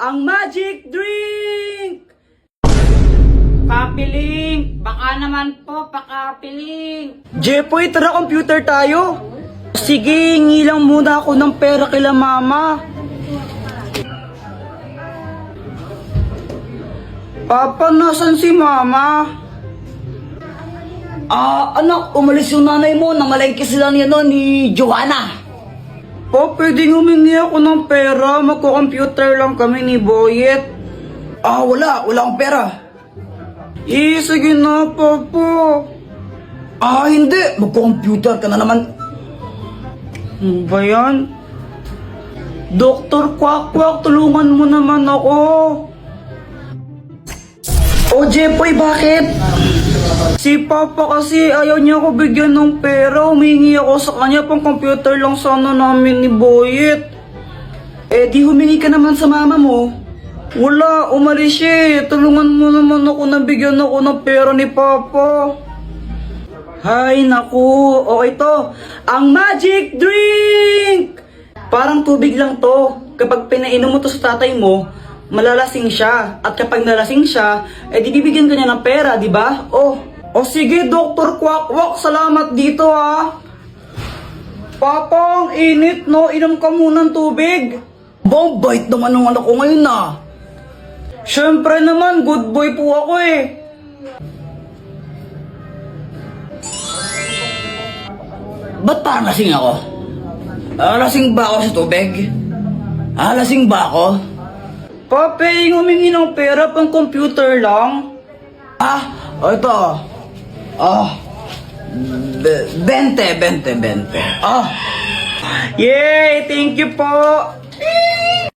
ang magic drink! Papiling! Baka naman po, pakapiling! Jepoy, tara computer tayo! Sige, hingi lang muna ako ng pera kila mama. Papa, nasan si mama? Anak, umalis yung nanay mo. Namalengke sila ni Joanna. Pa, pwedeng humingi ako ng pera. Magko-computer lang kami ni Boyet. Wala akong pera. Sige na, Papa. Hindi. Magko-computer ka na naman. Ano ba yan? Dr. Quack, tulungan mo naman ako. Jepoy, bakit? Si Papa kasi ayaw niya ako bigyan ng pera. Humingi ako sa kanya, pang computer lang sana namin ni Boyet. Di humingi ka naman sa mama mo. Wala, umalis siya. Tulungan mo naman ako na bigyan ako ng pera ni Papa. Hay, naku. O ito, ang magic drink! Parang tubig lang to. Kapag pinainom mo to sa tatay mo, malalasing siya. At kapag nalasing siya, bibigyan ka niya ng pera, di ba? O sige, Dr. Quack, salamat dito ha. Papa, ang init no, inom ka muna ng tubig. Bait naman ng anak ko ngayon na. Siyempre naman, good boy po ako eh. Ba't parang lasing ako? Lasing ba ako sa tubig? Lasing ba ako? Pape, humingi ng pera pang computer lang. Ito. 20. Yay! Thank you po!